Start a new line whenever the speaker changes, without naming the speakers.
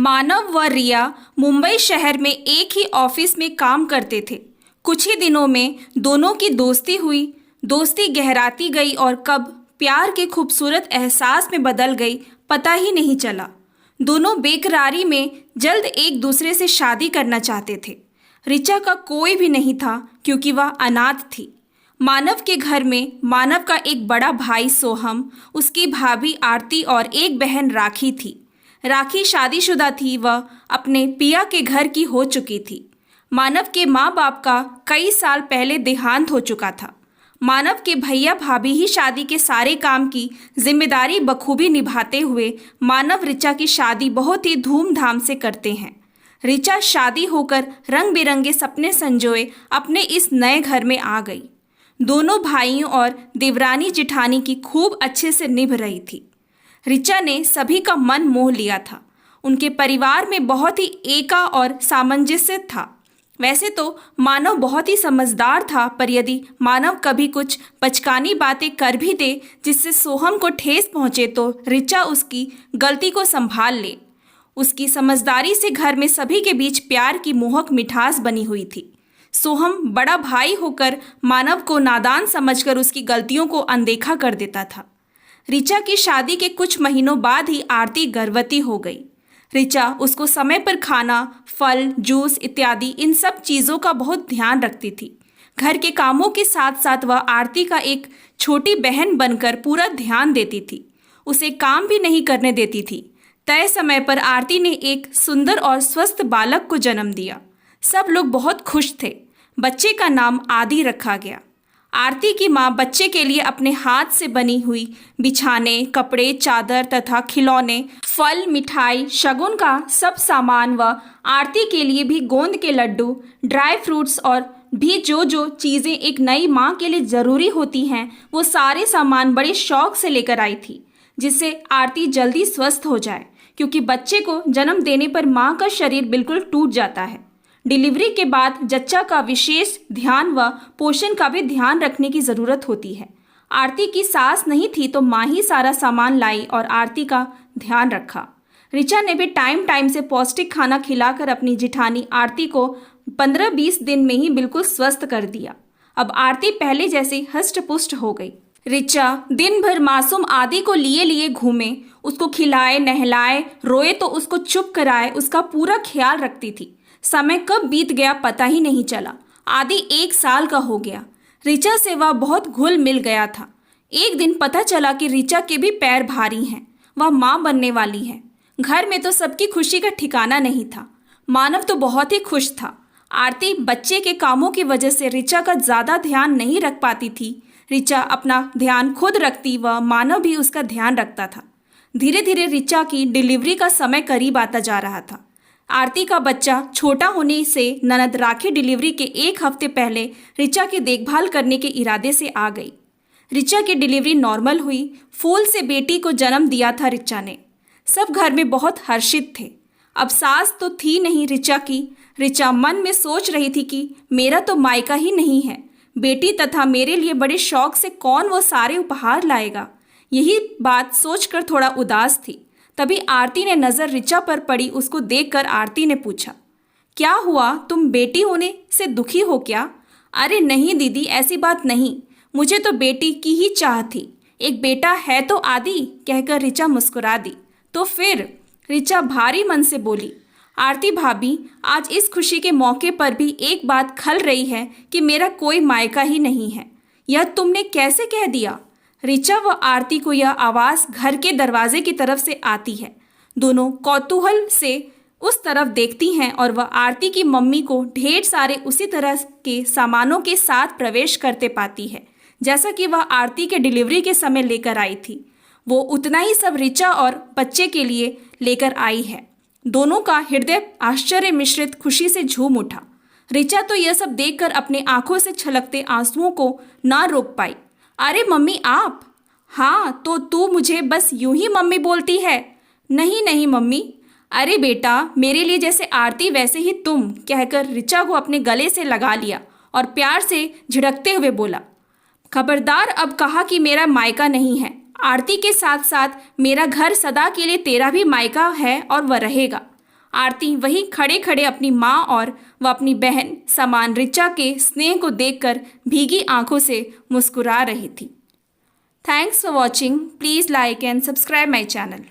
मानव व रिया मुंबई शहर में एक ही ऑफिस में काम करते थे। कुछ ही दिनों में दोनों की दोस्ती हुई। दोस्ती गहराती गई और कब प्यार के खूबसूरत एहसास में बदल गई पता ही नहीं चला। दोनों बेकरारी में जल्द एक दूसरे से शादी करना चाहते थे। ऋचा का कोई भी नहीं था क्योंकि वह अनाथ थी। मानव के घर में मानव का एक बड़ा भाई सोहम, उसकी भाभी आरती और एक बहन राखी थी। राखी शादीशुदा थी, वह अपने पिया के घर की हो चुकी थी। मानव के माँ बाप का कई साल पहले देहांत हो चुका था। मानव के भैया भाभी ही शादी के सारे काम की जिम्मेदारी बखूबी निभाते हुए मानव ऋचा की शादी बहुत ही धूमधाम से करते हैं। ऋचा शादी होकर रंग बिरंगे सपने संजोए अपने इस नए घर में आ गई। दोनों भाइयों और देवरानी जिठानी की खूब अच्छे से निभ रही थी। ऋचा ने सभी का मन मोह लिया था। उनके परिवार में बहुत ही एका और सामंजस्य था। वैसे तो मानव बहुत ही समझदार था, पर यदि मानव कभी कुछ बचकानी बातें कर भी दे जिससे सोहम को ठेस पहुंचे तो ऋचा उसकी गलती को संभाल ले। उसकी समझदारी से घर में सभी के बीच प्यार की मोहक मिठास बनी हुई थी। सोहम बड़ा भाई होकर मानव को नादान समझकर उसकी गलतियों को अनदेखा कर देता था। ऋचा की शादी के कुछ महीनों बाद ही आरती गर्भवती हो गई। ऋचा उसको समय पर खाना, फल, जूस इत्यादि इन सब चीज़ों का बहुत ध्यान रखती थी। घर के कामों के साथ साथ वह आरती का एक छोटी बहन बनकर पूरा ध्यान देती थी। उसे काम भी नहीं करने देती थी। तय समय पर आरती ने एक सुंदर और स्वस्थ बालक को जन्म दिया। सब लोग बहुत खुश थे। बच्चे का नाम आदि रखा गया। आरती की माँ बच्चे के लिए अपने हाथ से बनी हुई बिछाने, कपड़े, चादर तथा खिलौने, फल, मिठाई, शगुन का सब सामान व आरती के लिए भी गोंद के लड्डू, ड्राई फ्रूट्स और भी जो जो चीज़ें एक नई माँ के लिए ज़रूरी होती हैं वो सारे सामान बड़े शौक से लेकर आई थी, जिससे आरती जल्दी स्वस्थ हो जाए, क्योंकि बच्चे को जन्म देने पर माँ का शरीर बिल्कुल टूट जाता है। डिलीवरी के बाद जच्चा का विशेष ध्यान व पोषण का भी ध्यान रखने की ज़रूरत होती है। आरती की सास नहीं थी तो माँ ही सारा सामान लाई और आरती का ध्यान रखा। ऋचा ने भी टाइम टाइम से पौष्टिक खाना खिलाकर अपनी जिठानी आरती को 15-20 दिन में ही बिल्कुल स्वस्थ कर दिया। अब आरती पहले जैसी हष्ट पुष्ट हो गई। ऋचा दिन भर मासूम आदि को लिए लिए घूमे, उसको खिलाए, नहलाए, रोए तो उसको चुप कराए, उसका पूरा ख्याल रखती थी। समय कब बीत गया पता ही नहीं चला। आदि 1 साल का हो गया। ऋचा से वह बहुत घुल मिल गया था। एक दिन पता चला कि ऋचा के भी पैर भारी हैं, वह माँ बनने वाली है। घर में तो सबकी खुशी का ठिकाना नहीं था। मानव तो बहुत ही खुश था। आरती बच्चे के कामों की वजह से ऋचा का ज़्यादा ध्यान नहीं रख पाती थी। ऋचा अपना ध्यान खुद रखती व मानव भी उसका ध्यान रखता था। धीरे धीरे ऋचा की डिलीवरी का समय करीब आता जा रहा था। आरती का बच्चा छोटा होने से ननद राखी डिलीवरी के 1 हफ्ते पहले ऋचा की देखभाल करने के इरादे से आ गई। ऋचा की डिलीवरी नॉर्मल हुई। फूल से बेटी को जन्म दिया था ऋचा ने। सब घर में बहुत हर्षित थे। अब सास तो थी नहीं ऋचा की। ऋचा मन में सोच रही थी कि मेरा तो मायका ही नहीं है, बेटी तथा मेरे लिए बड़े शौक से कौन वो सारे उपहार लाएगा। यही बात सोचकर थोड़ा उदास थी। तभी आरती ने नज़र ऋचा पर पड़ी। उसको देखकर आरती ने पूछा, क्या हुआ, तुम बेटी होने से दुखी हो क्या? अरे नहीं दीदी, ऐसी बात नहीं, मुझे तो बेटी की ही चाह थी। एक बेटा है तो आदि, कहकर ऋचा मुस्कुरा दी। तो फिर? ऋचा भारी मन से बोली। आरती भाभी, आज इस खुशी के मौके पर भी एक बात खल रही है कि मेरा कोई मायका ही नहीं है। यह तुमने कैसे कह दिया? ऋचा व आरती को यह आवाज़ घर के दरवाजे की तरफ से आती है। दोनों कौतूहल से उस तरफ देखती हैं और वह आरती की मम्मी को ढेर सारे उसी तरह के सामानों के साथ प्रवेश करते पाती है जैसा कि वह आरती के डिलीवरी के समय लेकर आई थी। वो उतना ही सब ऋचा और बच्चे के लिए लेकर आई है। दोनों का हृदय आश्चर्य मिश्रित खुशी से झूम उठा। ऋचा तो यह सब देखकर अपने आंखों से छलकते आंसुओं को ना रोक पाई। अरे मम्मी, आप? हाँ, तो तू मुझे बस यूं ही मम्मी बोलती है? नहीं नहीं मम्मी। अरे बेटा, मेरे लिए जैसे आरती वैसे ही तुम, कहकर ऋचा को अपने गले से लगा लिया और प्यार से झिड़कते हुए बोला, खबरदार, अब कहा कि मेरा मायका नहीं है। आरती के साथ साथ मेरा घर सदा के लिए तेरा भी मायका है और वह रहेगा। आरती वहीं खड़े खड़े अपनी माँ और वह अपनी बहन समान ऋचा के स्नेह को देखकर भीगी आंखों से मुस्कुरा रही थी। Thanks for watching. Please like and subscribe my channel.